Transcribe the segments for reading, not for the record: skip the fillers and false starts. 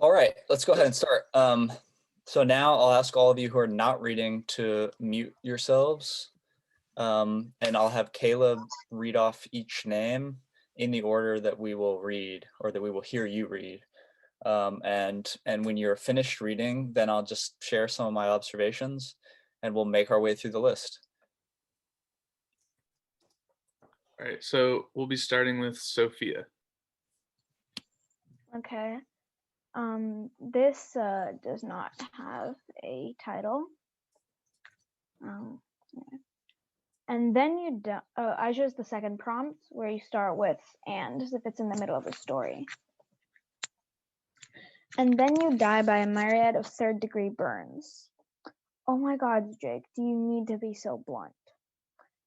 All right, let's go ahead and start. So now I'll ask all of you who are not reading to mute yourselves, and I'll have Caleb read off each name in the order that we will read, or that we will hear you read. And when you're finished reading, then I'll just share some of my observations, and we'll make our way through the list. All right, so we'll be starting with Sophia. Okay. This does not have a title. Yeah. And then you do, I chose the second prompt where you start with "and" as if it's in the middle of a story. And then you die by a myriad of third-degree burns. Oh my God, Jake, do you need to be so blunt?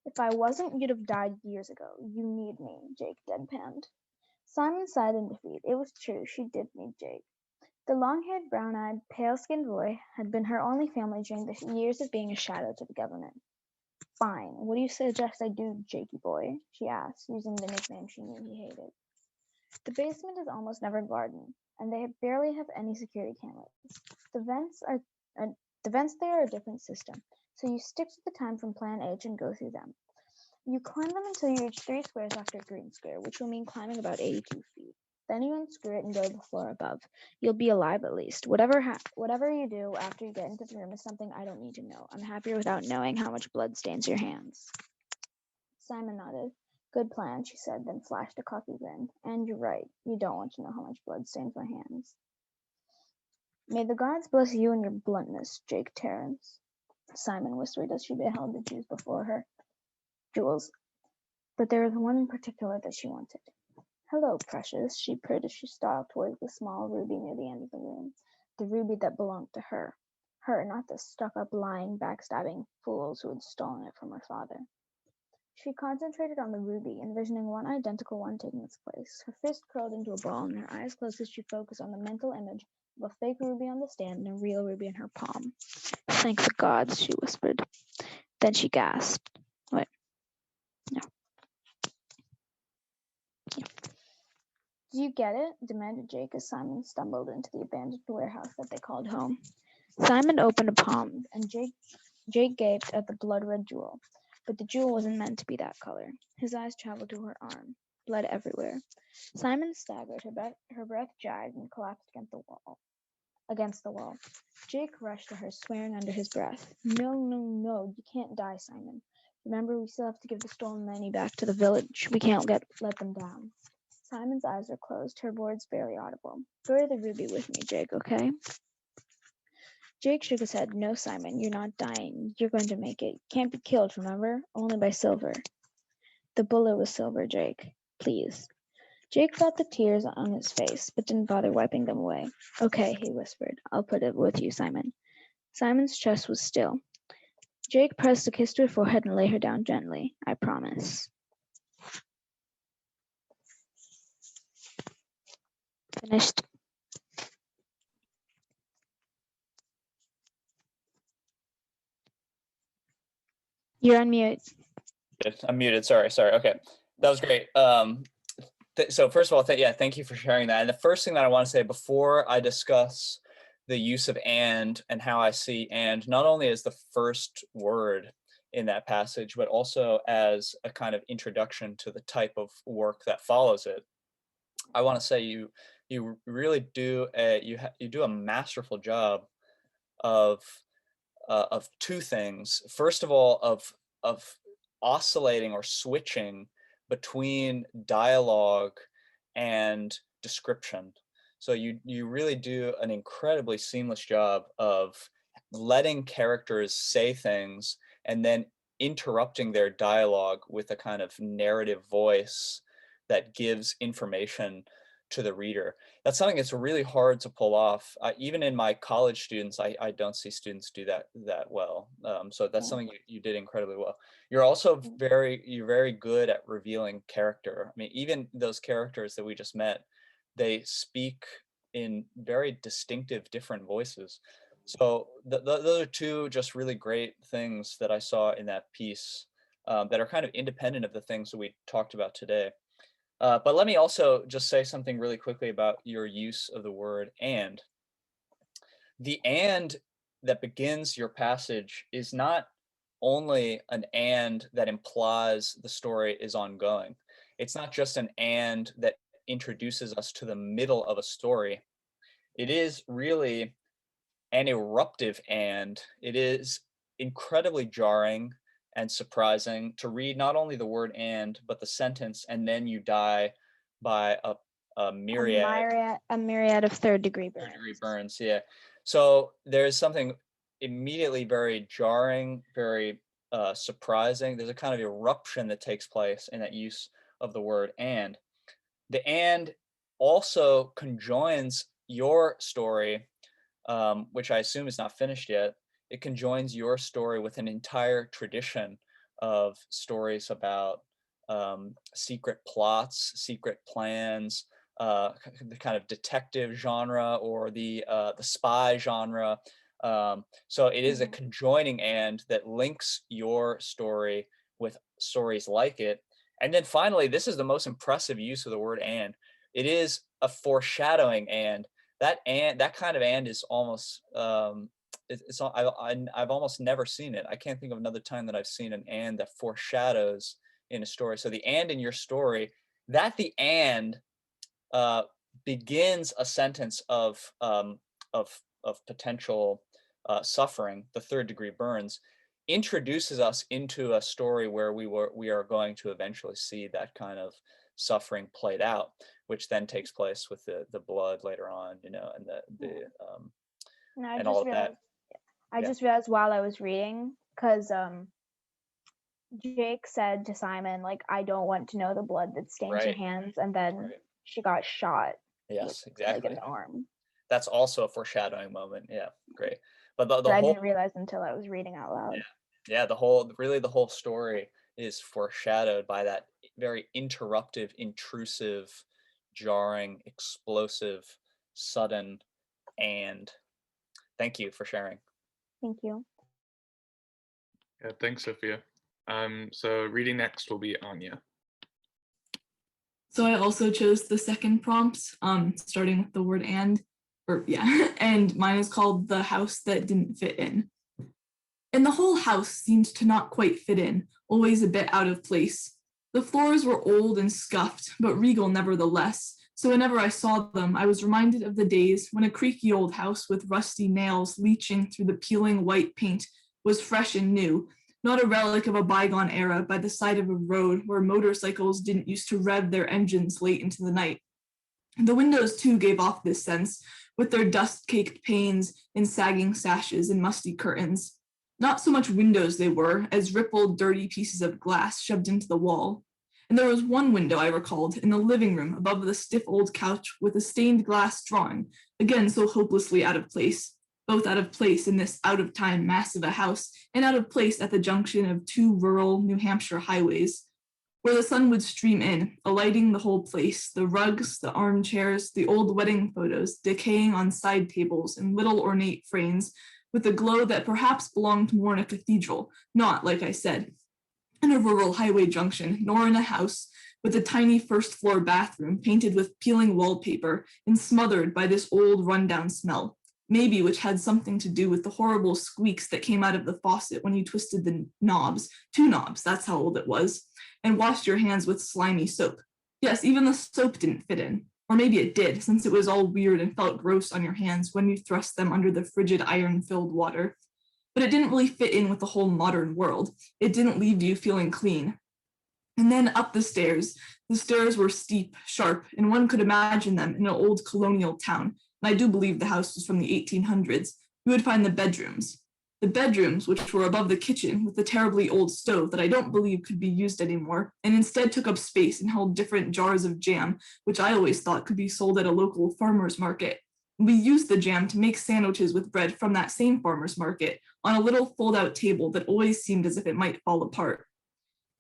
If I wasn't, you'd have died years ago. You need me, Jake deadpanned. Simon sighed in defeat. It was true, she did need Jake. The long-haired, brown-eyed, pale-skinned boy had been her only family during the years of being a shadow to the government. Fine, what do you suggest I do, Jakey boy? She asked, using the nickname she knew he hated. The basement is almost never guarded, and they barely have any security cameras. The vents there are a different system, so you stick to the time from Plan H and go through them. You climb them until you reach 3 squares after green square, which will mean climbing about 82 feet. Then you unscrew it and go to the floor above. You'll be alive at least. Whatever you do after you get into the room is something I don't need to know. I'm happier without knowing how much blood stains your hands. Simon nodded. Good plan, she said, then flashed a cocky grin. And you're right. You don't want to know how much blood stains my hands. May the gods bless you and your bluntness, Jake Terrence, Simon whispered as she beheld the jewels before her. Jewels. But there was one in particular that she wanted. Hello, precious, she purred as she stalked towards the small ruby near the end of the room. The ruby that belonged to her. Her, not the stuck-up, lying, backstabbing fools who had stolen it from her father. She concentrated on the ruby, envisioning one identical one taking its place. Her fist curled into a ball and her eyes closed as she focused on the mental image of a fake ruby on the stand and a real ruby in her palm. Thank the gods, she whispered. Then she gasped. Wait. No. Do you get it? Demanded Jake as Simon stumbled into the abandoned warehouse that they called home. Simon opened a palm, and Jake gaped at the blood-red jewel. But the jewel wasn't meant to be that color. His eyes traveled to her arm. Blood everywhere. Simon staggered, her breath jagged and collapsed against the wall. Jake rushed to her, swearing under his breath. No, no, no, you can't die, Simon. Remember, we still have to give the stolen money back to the village. We can't let them down. Simon's eyes were closed, her words barely audible. Bury the ruby with me, Jake, okay? Jake shook his head. No, Simon, you're not dying. You're going to make it. Can't be killed, remember? Only by silver. The bullet was silver, Jake. Please. Jake felt the tears on his face, but didn't bother wiping them away. Okay, he whispered. I'll put it with you, Simon. Simon's chest was still. Jake pressed a kiss to her forehead and lay her down gently. I promise. Finished. You're on mute. I'm muted. Sorry. Okay, that was great. So first of all, thank you for sharing that. And the first thing that I want to say before I discuss the use of and how I see and not only as the first word in that passage, but also as a kind of introduction to the type of work that follows it. I want to say you really do you do a masterful job of two things. First of all, of oscillating or switching between dialogue and description. So you really do an incredibly seamless job of letting characters say things and then interrupting their dialogue with a kind of narrative voice that gives information to the reader. That's something that's really hard to pull off. Even in my college students, I don't see students do that well. So that's something you did incredibly well. You're also very good at revealing character. I mean, even those characters that we just met, they speak in very distinctive different voices. So those are two just really great things that I saw in that piece that are kind of independent of the things that we talked about today. But let me also just say something really quickly about your use of the word and. The and that begins your passage is not only an and that implies the story is ongoing. It's not just an and that introduces us to the middle of a story. It is really an eruptive and. It is incredibly jarring and surprising to read not only the word and, but the sentence, and then you die by a myriad A myriad of third-degree third-degree burns. burns. Yeah. So there's something immediately very jarring, very surprising. There's a kind of eruption that takes place in that use of the word and. The and also conjoins your story, which I assume is not finished yet. It conjoins your story with an entire tradition of stories about secret plots, secret plans, the kind of detective genre or the spy genre. So it is a Mhm. conjoining and that links your story with stories like it. And then finally, this is the most impressive use of the word and. It is a foreshadowing and. That kind of and is almost I've almost never seen it. I can't think of another time that I've seen an and that foreshadows in a story. So the and in your story, that the and uh, begins a sentence of potential suffering, the third degree burns, introduces us into a story where we are going to eventually see that kind of suffering played out, which then takes place with the blood later on, and the And I and just all of that. realized, I Yeah. just realized while I was reading, because Jake said to Simon, like, I don't want to know the blood that stains your Right. hands, and then Right. she got shot, with, Yes, like, in exactly. the arm. That's also a foreshadowing moment. Yeah, great. But the But I whole didn't realize until I was reading out loud. yeah, the whole story is foreshadowed by that very interruptive, intrusive, jarring, explosive, sudden and. Thank you for sharing. Thank you. Yeah, thanks, Sophia. So reading next will be Anya. So I also chose the second prompt, starting with the word and, and mine is called The House That Didn't Fit In. And the whole house seemed to not quite fit in, always a bit out of place. The floors were old and scuffed, but regal nevertheless, so whenever I saw them, I was reminded of the days when a creaky old house with rusty nails leaching through the peeling white paint was fresh and new, not a relic of a bygone era by the side of a road where motorcycles didn't used to rev their engines late into the night. The windows too gave off this sense, with their dust-caked panes and sagging sashes and musty curtains. Not so much windows they were, as rippled, dirty pieces of glass shoved into the wall. And there was one window, I recalled, in the living room above the stiff old couch with a stained glass drawing, again so hopelessly out of place, both out of place in this out-of-time mass of a house and out of place at the junction of two rural New Hampshire highways, where the sun would stream in, alighting the whole place, the rugs, the armchairs, the old wedding photos decaying on side tables in little ornate frames with a glow that perhaps belonged more in a cathedral, not, like I said, in a rural highway junction, nor in a house, with a tiny first floor bathroom painted with peeling wallpaper and smothered by this old rundown smell, maybe which had something to do with the horrible squeaks that came out of the faucet when you twisted the knobs, two knobs, that's how old it was, and washed your hands with slimy soap. Yes, even the soap didn't fit in. Or maybe it did, since it was all weird and felt gross on your hands when you thrust them under the frigid iron-filled water. But it didn't really fit in with the whole modern world. It didn't leave you feeling clean. And then up the stairs. The stairs were steep, sharp, and one could imagine them in an old colonial town. And I do believe the house was from the 1800s. You would find the bedrooms. The bedrooms, which were above the kitchen with the terribly old stove that I don't believe could be used anymore, and instead took up space and held different jars of jam, which I always thought could be sold at a local farmer's market. We used the jam to make sandwiches with bread from that same farmer's market on a little fold-out table that always seemed as if it might fall apart.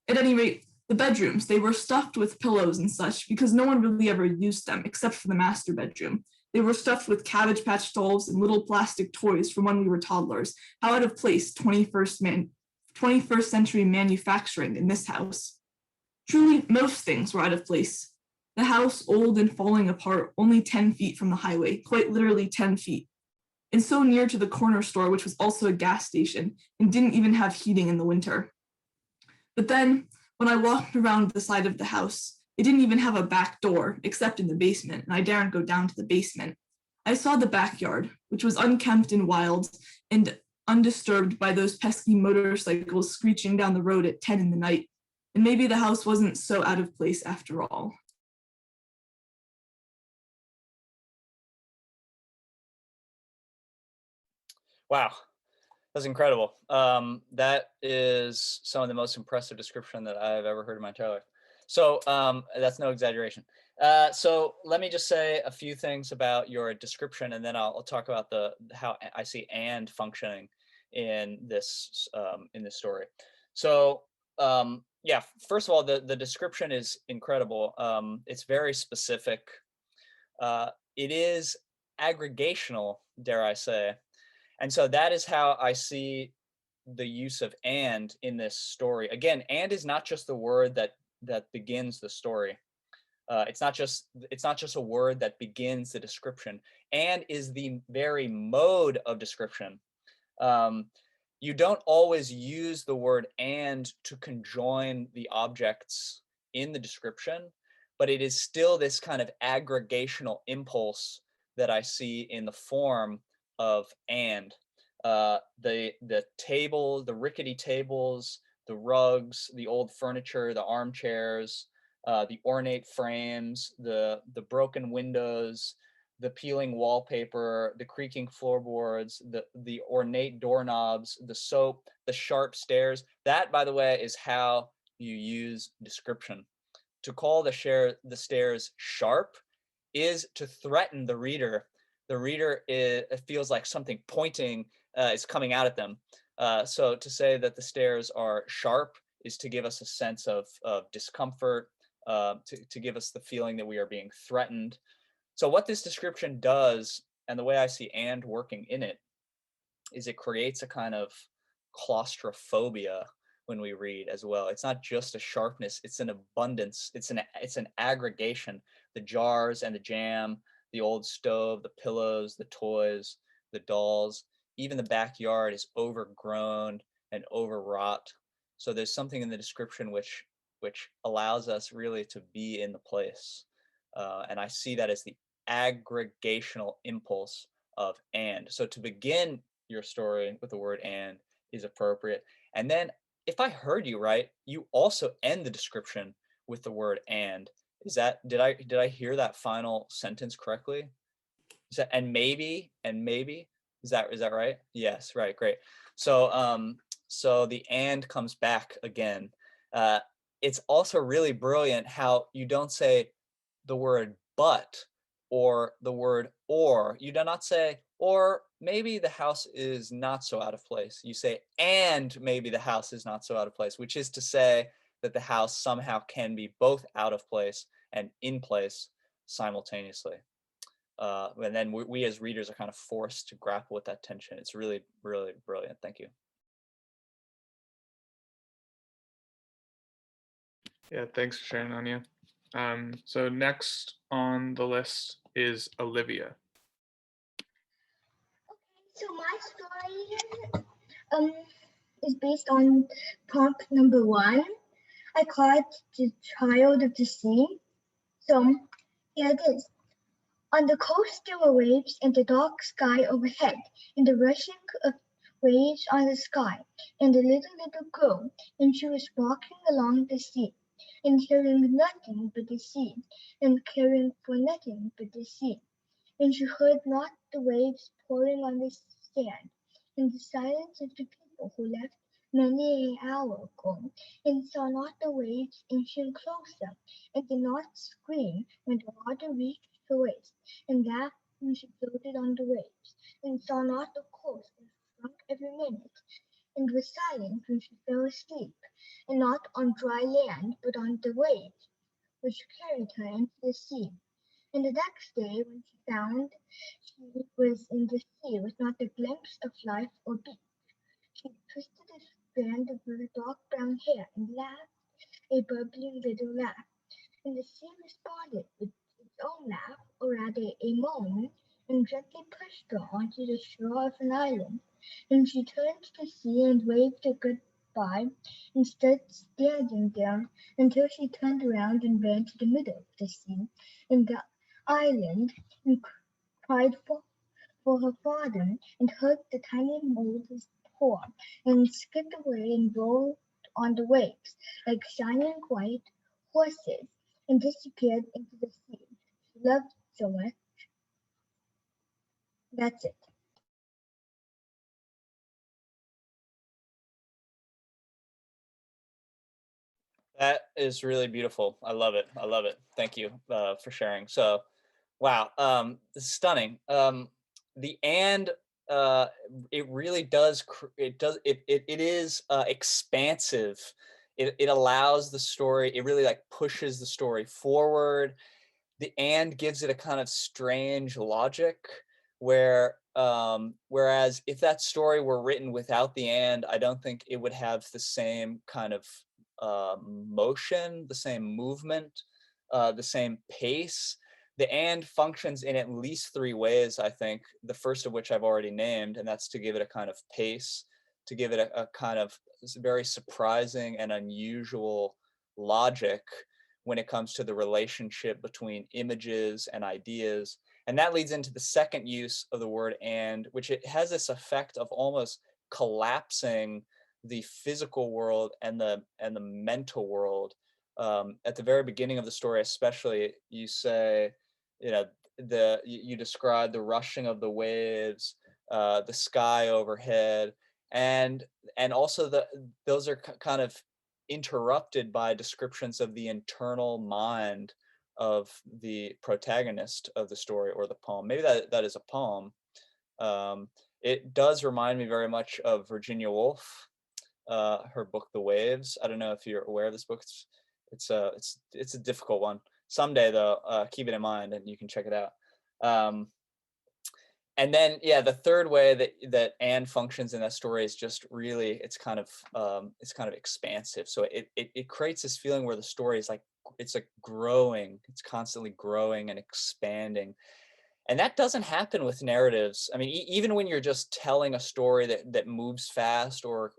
At any rate, the bedrooms, they were stuffed with pillows and such because no one really ever used them except for the master bedroom. They were stuffed with Cabbage Patch dolls and little plastic toys from when we were toddlers. How out of place 21st century manufacturing in this house. Truly, most things were out of place. The house, old and falling apart, only 10 feet from the highway, quite literally 10 feet. And so near to the corner store, which was also a gas station and didn't even have heating in the winter. But then when I walked around the side of the house, it didn't even have a back door except in the basement, and I daren't go down to the basement. I saw the backyard, which was unkempt and wild and undisturbed by those pesky motorcycles screeching down the road at 10 in the night. And maybe the house wasn't so out of place after all. Wow, that's incredible. That is some of the most impressive description that I've ever heard in my entire life. So that's no exaggeration. So let me just say a few things about your description, and then I'll talk about how I see and functioning in this story. So yeah, first of all, the description is incredible. It's very specific. It is aggregational, dare I say. And so that is how I see the use of and in this story. Again, and is not just the word that begins the story. It's not just a word that begins the description. And is the very mode of description. You don't always use the word and to conjoin the objects in the description, but it is still this kind of aggregational impulse that I see in the form of and. The table, the rickety tables, the rugs, the old furniture, the armchairs, the ornate frames, the broken windows, the peeling wallpaper, the creaking floorboards, the ornate doorknobs, the soap, the sharp stairs. That, by the way, is how you use description. To call the stairs sharp is to threaten the reader. The reader it feels like something pointing is coming out at them. So to say that the stairs are sharp is to give us a sense of discomfort, to give us the feeling that we are being threatened. So what this description does, and the way I see and working in it, is it creates a kind of claustrophobia when we read as well. It's not just a sharpness, it's an abundance, it's an aggregation. The jars and the jam, the old stove, the pillows, the toys, the dolls, even the backyard is overgrown and overwrought. So there's something in the description which allows us really to be in the place. And I see that as the aggregational impulse of and. So to begin your story with the word and is appropriate. And then if I heard you right, you also end the description with the word and. Is that, did I hear that final sentence correctly? Is that, and maybe, is that right? Yes, right, great. So so the and comes back again. It's also really brilliant how you don't say the word but or the word or. You do not say, or maybe the house is not so out of place. You say, and maybe the house is not so out of place, which is to say that the house somehow can be both out of place and in place simultaneously. And then we as readers are kind of forced to grapple with that tension. It's really, really brilliant. Thank you. Yeah, thanks for sharing, Anya. So next on the list is Olivia. So my story is based on prompt number 1. I call it The Child of the Sea. So here it is. On the coast there were waves and the dark sky overhead, and the rushing of waves on the sky, and a little girl, and she was walking along the sea, and hearing nothing but the sea, and caring for nothing but the sea. And she heard not the waves pouring on the sand, and the silence of the people who left many an hour ago, and saw not the waves inching closer, and did not scream when the water reached her waist, and laughed when she floated on the waves, and saw not the coast that shrunk every minute, and was silent when she fell asleep, and not on dry land, but on the waves, which carried her into the sea. And the next day, when she found she was in the sea with not a glimpse of life or beach, she twisted a strand of her dark brown hair and laughed a bubbling little laugh, and the sea responded with its own laugh, or rather a moan, and gently pushed her onto the shore of an island. And she turned to the sea and waved her goodbye and stood staring there until she turned around and ran to the middle of the sea and the island and cried for her father and hugged the tiny mole's paw and skipped away and rolled on the waves like shining white horses and disappeared into the sea. She loved it so much. That's it. That is really beautiful. I love it. I love it. Thank you for sharing. So, wow, this is stunning. The and it really does. It is expansive. It allows the story. It really like pushes the story forward. The and gives it a kind of strange logic where whereas if that story were written without the and, I don't think it would have the same kind of motion, the same movement, the same pace. The and functions in at least three ways, I think, the first of which I've already named, and that's to give it a kind of pace, to give it a kind of very surprising and unusual logic when it comes to the relationship between images and ideas. And that leads into the second use of the word and, which it has this effect of almost collapsing the physical world and the mental world. At the very beginning of the story, especially, you say, you know, you describe the rushing of the waves, the sky overhead, and also those are kind of interrupted by descriptions of the internal mind of the protagonist of the story or the poem. Maybe that is a poem. It does remind me very much of Virginia Woolf, her book The Waves. I don't know if you're aware of this book. It's a difficult one. Someday though, keep it in mind and you can check it out. And then, yeah, the third way that Anne functions in that story is just really, it's kind of expansive. So it creates this feeling where the story is like, it's like growing, it's constantly growing and expanding. And that doesn't happen with narratives. I mean, even when you're just telling a story that moves fast or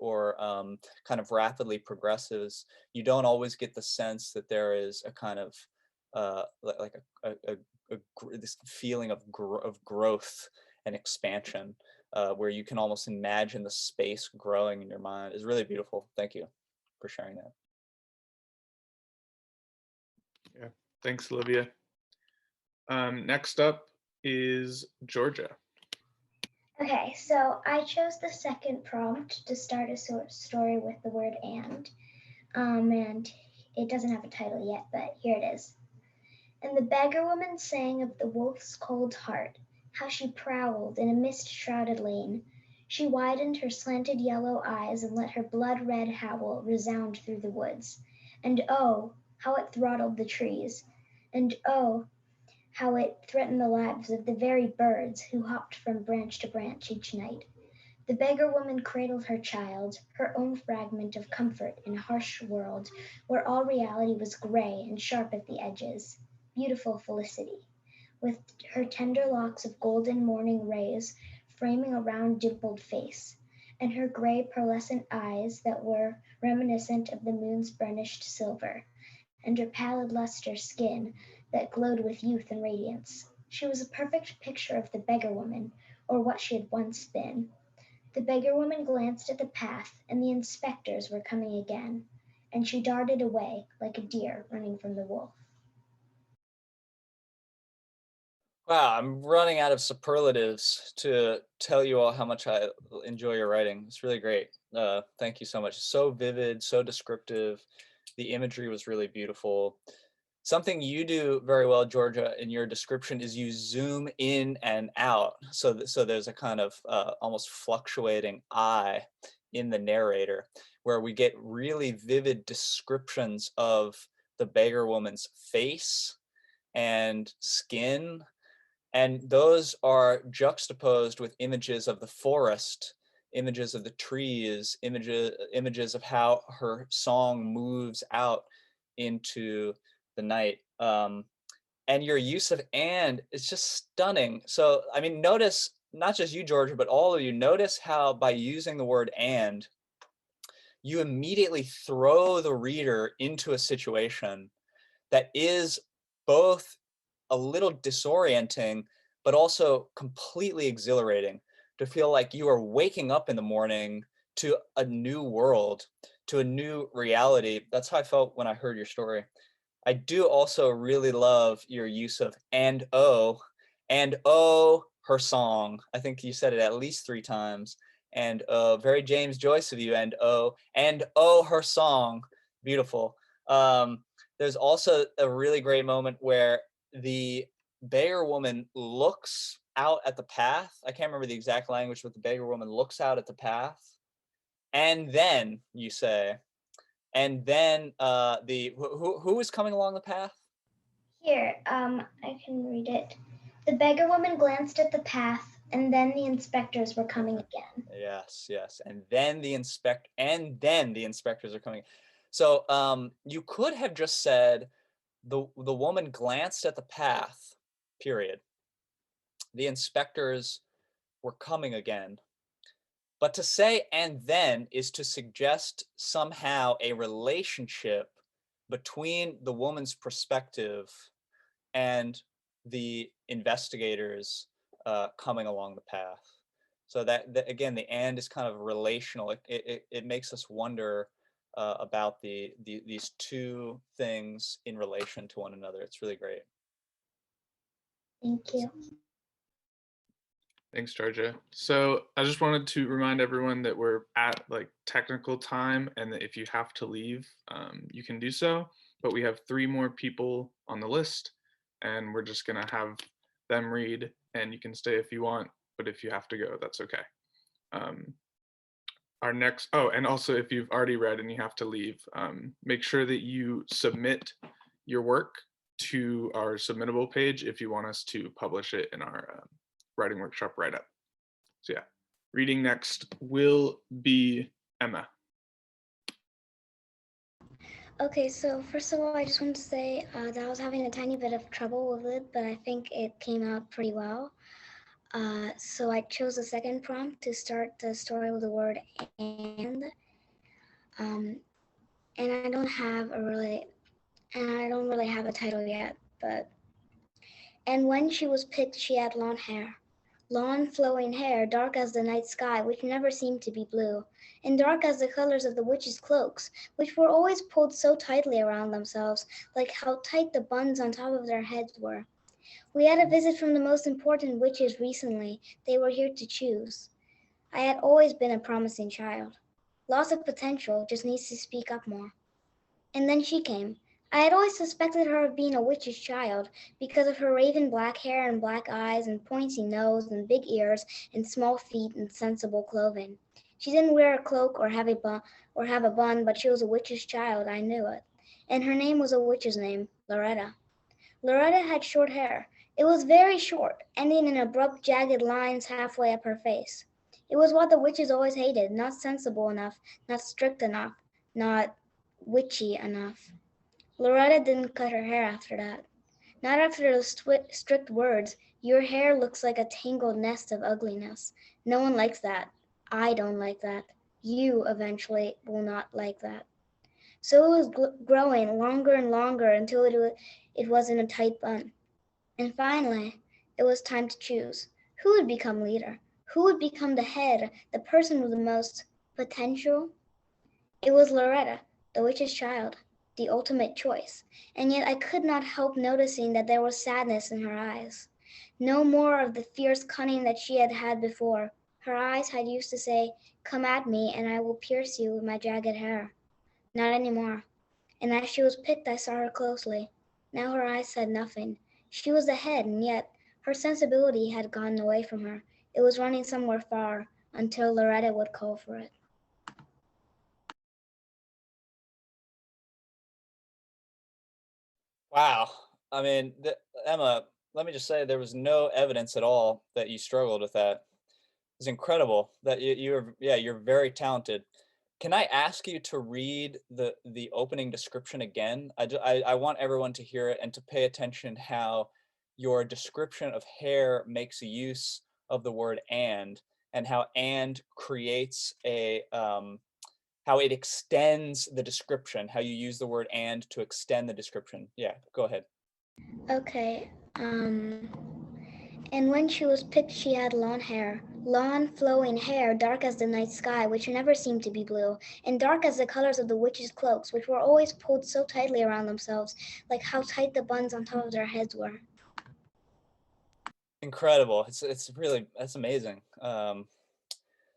kind of rapidly progresses, you don't always get the sense that there is a kind of like this feeling of growth and expansion, where you can almost imagine the space growing in your mind. Is really beautiful. Thank you for sharing that. Yeah, thanks, Olivia. Next up is Georgia. Okay, so I chose the second prompt to start a story with the word and it doesn't have a title yet, but here it is. And the beggar woman sang of the wolf's cold heart, how she prowled in a mist-shrouded lane. She widened her slanted yellow eyes and let her blood-red howl resound through the woods. And oh, how it throttled the trees. And oh, how it threatened the lives of the very birds who hopped from branch to branch each night. The beggar woman cradled her child, her own fragment of comfort in a harsh world where all reality was gray and sharp at the edges. Beautiful Felicity, with her tender locks of golden morning rays framing a round dimpled face, and her gray pearlescent eyes that were reminiscent of the moon's burnished silver, and her pallid luster skin that glowed with youth and radiance. She was a perfect picture of the beggar woman, or what she had once been. The beggar woman glanced at the path, and the inspectors were coming again, and she darted away like a deer running from the wolf. Wow, I'm running out of superlatives to tell you all how much I enjoy your writing. It's really great. Thank you so much. So vivid, so descriptive. The imagery was really beautiful. Something you do very well, Georgia, in your description is you zoom in and out. So there's a kind of almost fluctuating eye in the narrator, where we get really vivid descriptions of the beggar woman's face and skin. And those are juxtaposed with images of the forest, images of the trees, images of how her song moves out into the night. And your use of "and" is just stunning. So, I mean, notice, not just you, Georgia, but all of you, notice how by using the word "and," you immediately throw the reader into a situation that is both a little disorienting, but also completely exhilarating, to feel like you are waking up in the morning to a new world, to a new reality. That's how I felt when I heard your story. I do also really love your use of "and oh," and "oh, her song." I think you said it at least 3 times. And very James Joyce of you. And oh, her song. Beautiful. There's also a really great moment where the beggar woman looks out at the path. I can't remember the exact language, but the beggar woman looks out at the path. And then you say, and then who is coming along the path? Here, I can read it. The beggar woman glanced at the path, and then the inspectors were coming again. Yes, yes. And then the inspectors are coming. So you could have just said the woman glanced at the path, period. The inspectors were coming again. But to say "and then" is to suggest somehow a relationship between the woman's perspective and the investigators coming along the path. So that again, the "and" is kind of relational. It makes us wonder about these two things in relation to one another. It's really great. Thank you. Thanks, Georgia. So I just wanted to remind everyone that we're at like technical time, and that if you have to leave, you can do so. But we have 3 more people on the list, and we're just gonna have them read, and you can stay if you want, but if you have to go, that's okay. Our next, oh, and also if you've already read and you have to leave, make sure that you submit your work to our submittable page if you want us to publish it in our writing workshop write-up. So yeah, reading next will be Emma. Okay, so first of all, I just want to say that I was having a tiny bit of trouble with it, but I think it came out pretty well. So I chose the second prompt to start the story with the word "and." And I don't really have a title yet, but and when she was picked, she had long hair. Long flowing hair, dark as the night sky, which never seemed to be blue, and dark as the colors of the witches' cloaks, which were always pulled so tightly around themselves, like how tight the buns on top of their heads were. We had a visit from the most important witches recently. They were here to choose. I had always been a promising child. Lots of potential, just needs to speak up more. And then she came. I had always suspected her of being a witch's child because of her raven black hair and black eyes and pointy nose and big ears and small feet and sensible clothing. She didn't wear a cloak or have a bun, but she was a witch's child, I knew it. And her name was a witch's name, Loretta. Loretta had short hair. It was very short, ending in abrupt, jagged lines halfway up her face. It was what the witches always hated, not sensible enough, not strict enough, not witchy enough. Loretta didn't cut her hair after that. Not after those strict words, "Your hair looks like a tangled nest of ugliness." No one likes that. I don't like that. You eventually will not like that. So it was growing longer and longer until it was in a tight bun. And finally, it was time to choose. Who would become leader? Who would become the head, the person with the most potential? It was Loretta, the witch's child, the ultimate choice, and yet I could not help noticing that there was sadness in her eyes. No more of the fierce cunning that she had had before. Her eyes had used to say, "Come at me, and I will pierce you with my jagged hair." Not anymore. And as she was picked, I saw her closely. Now her eyes said nothing. She was the head, and yet her sensibility had gone away from her. It was running somewhere far, until Loretta would call for it. Wow. I mean, Emma, let me just say there was no evidence at all that you struggled with that. It's incredible that you're very talented. Can I ask you to read the opening description again? I want everyone to hear it and to pay attention how your description of hair makes use of the word and how and creates a how it extends the description, how you use the word and to extend the description. Yeah, go ahead. Okay. And when she was picked, she had long hair, long flowing hair, dark as the night sky, which never seemed to be blue, and dark as the colors of the witches' cloaks, which were always pulled so tightly around themselves, like how tight the buns on top of their heads were. Incredible. It's really, that's amazing.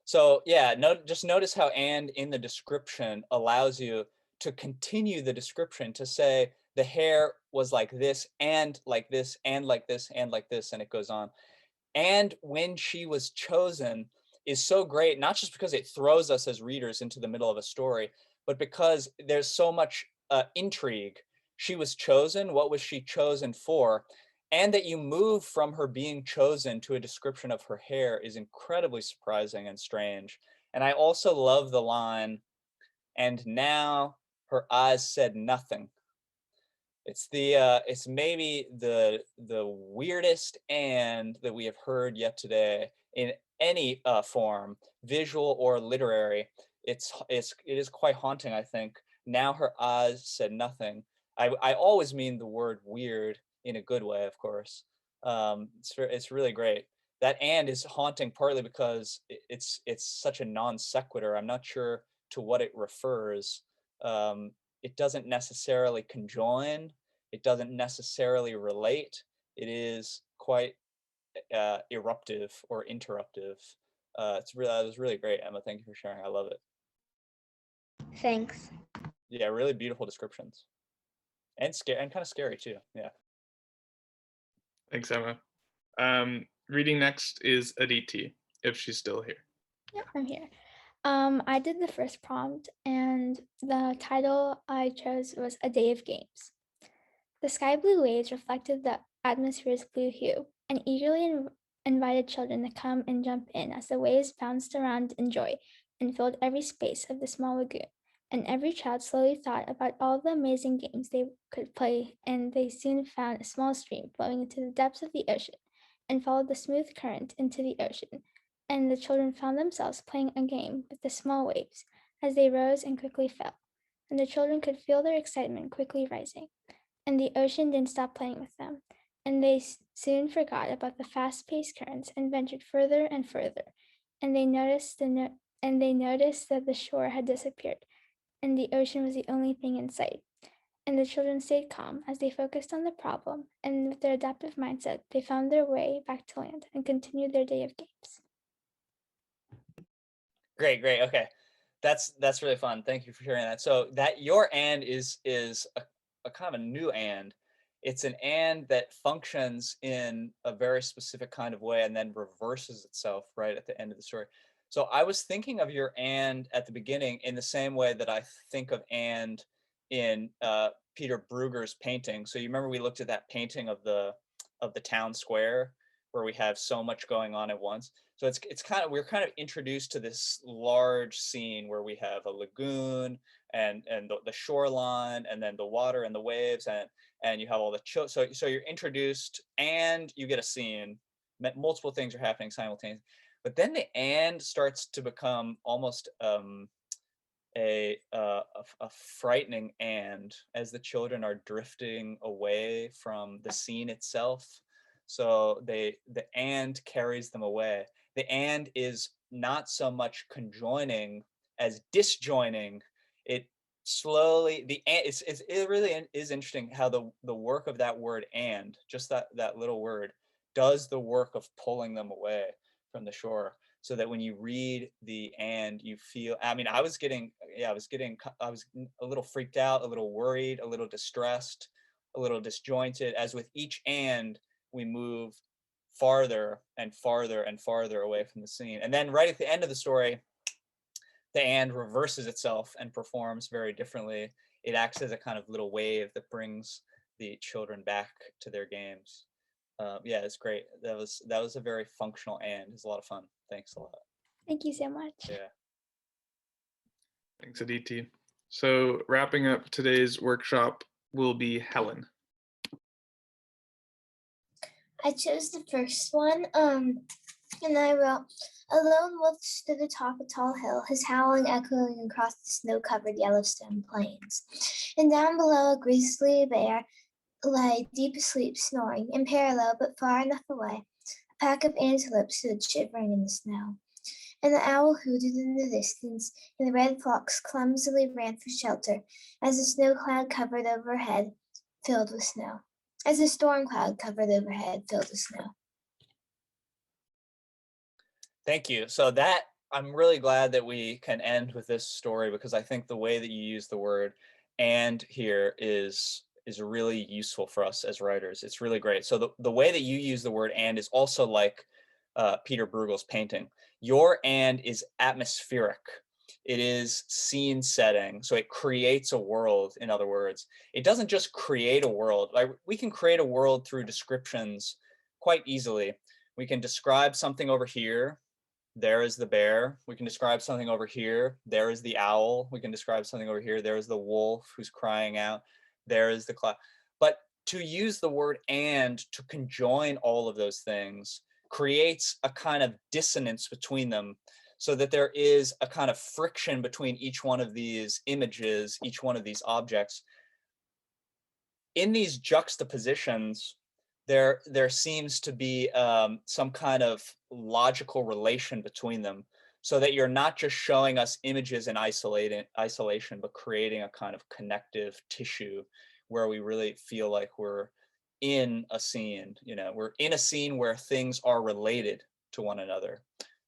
So yeah, just notice how and in the description allows you to continue the description to say the hair was like this and like this and like this and like this, and it goes on. And when she was chosen is so great, not just because it throws us as readers into the middle of a story, but because there's so much intrigue. She was chosen. What was she chosen for? And that you move from her being chosen to a description of her hair is incredibly surprising and strange. And I also love the line, and now her eyes said nothing. It's it's maybe the weirdest and that we have heard yet today in any form, visual or literary. It is quite haunting, I think. Now her eyes said nothing. I always mean the word weird in a good way, of course. It's really great. That and is haunting partly because it's such a non sequitur. I'm not sure to what it refers. It doesn't necessarily conjoin. It doesn't necessarily relate. It is quite eruptive or interruptive. That was really great, Emma. Thank you for sharing. I love it. Thanks. Yeah, really beautiful descriptions, and scary and kind of scary too. Yeah. Thanks, Emma. Reading next is Aditi, if she's still here. Yeah, I'm here. I did the first prompt, and the title I chose was A Day of Games. The sky blue waves reflected the atmosphere's blue hue and eagerly invited children to come and jump in as the waves bounced around in joy and filled every space of the small lagoon. And every child slowly thought about all the amazing games they could play, and they soon found a small stream flowing into the depths of the ocean and followed the smooth current into the ocean. And the children found themselves playing a game with the small waves as they rose and quickly fell. And the children could feel their excitement quickly rising. And the ocean didn't stop playing with them, and they soon forgot about the fast-paced currents and ventured further and further. And they noticed that the shore had disappeared, and the ocean was the only thing in sight. And the children stayed calm as they focused on the problem, and with their adaptive mindset, they found their way back to land and continued their day of games. Great. Okay, that's really fun. Thank you for sharing that. So that your and is a kind of a new and. It's an and that functions in a very specific kind of way and then reverses itself right at the end of the story. So I was thinking of your and at the beginning in the same way that I think of and in Peter Brugger's painting. So you remember we looked at that painting of the town square where we have so much going on at once. So it's kind of, we're kind of introduced to this large scene where we have a lagoon and the shoreline and then the water and the waves and you have all the so you're introduced and you get a scene. Multiple things are happening simultaneously, but then the and starts to become almost a frightening and as the children are drifting away from the scene itself. So the and carries them away. The and is not so much conjoining as disjoining. It slowly it really is interesting how the work of that word and just that little word does the work of pulling them away from the shore, so that when you read the and you feel, I mean, I was a little freaked out, a little worried, a little distressed, a little disjointed, as with each and we move farther and farther and farther away from the scene. And then right at the end of the story, the and reverses itself and performs very differently. It acts as a kind of little wave that brings the children back to their games. Yeah, it's great. That was a very functional and it's a lot of fun. Thanks a lot. Thank you so much. Yeah. Thanks, Aditi. So wrapping up today's workshop will be Helen. I chose the first one, and I wrote, "A lone wolf stood atop a tall hill, his howling echoing across the snow-covered Yellowstone plains. And down below, a grizzly bear lay deep asleep, snoring, in parallel but far enough away. A pack of antelopes stood shivering in the snow. And the owl hooted in the distance, and the red fox clumsily ran for shelter as the snow cloud covered overhead, filled with snow. As the storm cloud covered overhead, filled with snow." Thank you. So that, I'm really glad that we can end with this story, because I think the way that you use the word "and" here is really useful for us as writers. It's really great. So the way that you use the word "and" is also like Peter Bruegel's painting. Your "and" is atmospheric. It is scene setting. So it creates a world, in other words. It doesn't just create a world. Like, we can create a world through descriptions quite easily. We can describe something over here. There is the bear. We can describe something over here. There is the owl. We can describe something over here. There is the wolf who's crying out. There is the cloud. But to use the word "and" to conjoin all of those things creates a kind of dissonance between them, so that there is a kind of friction between each one of these images, each one of these objects. In these juxtapositions, there seems to be some kind of logical relation between them, so that you're not just showing us images in isolation, but creating a kind of connective tissue where we really feel like we're in a scene. We're in a scene where things are related to one another.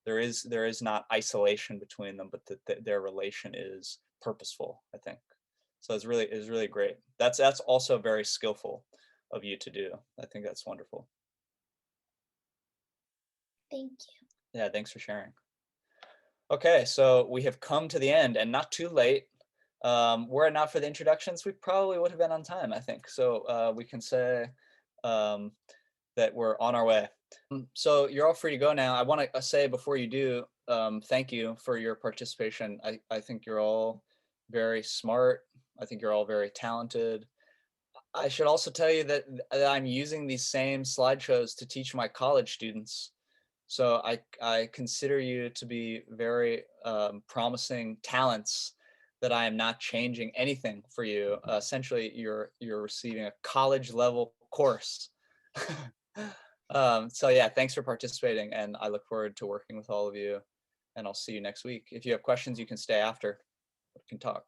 There is not isolation between them, but that their relation is purposeful, I think. So it's really great. That's also very skillful of you to do. I think that's wonderful. Thank you. Yeah, thanks for sharing. Okay, so we have come to the end, and not too late. Were it not for the introductions, we probably would have been on time, I think. So we can say that we're on our way. So you're all free to go now. I want to say before you do, thank you for your participation. I think you're all very smart. I think you're all very talented. I should also tell you that I'm using these same slideshows to teach my college students. So I consider you to be very promising talents, that I am not changing anything for you. Essentially, you're receiving a college level course. So yeah, thanks for participating, and I look forward to working with all of you, and I'll see you next week. If you have questions, you can stay after. We can talk.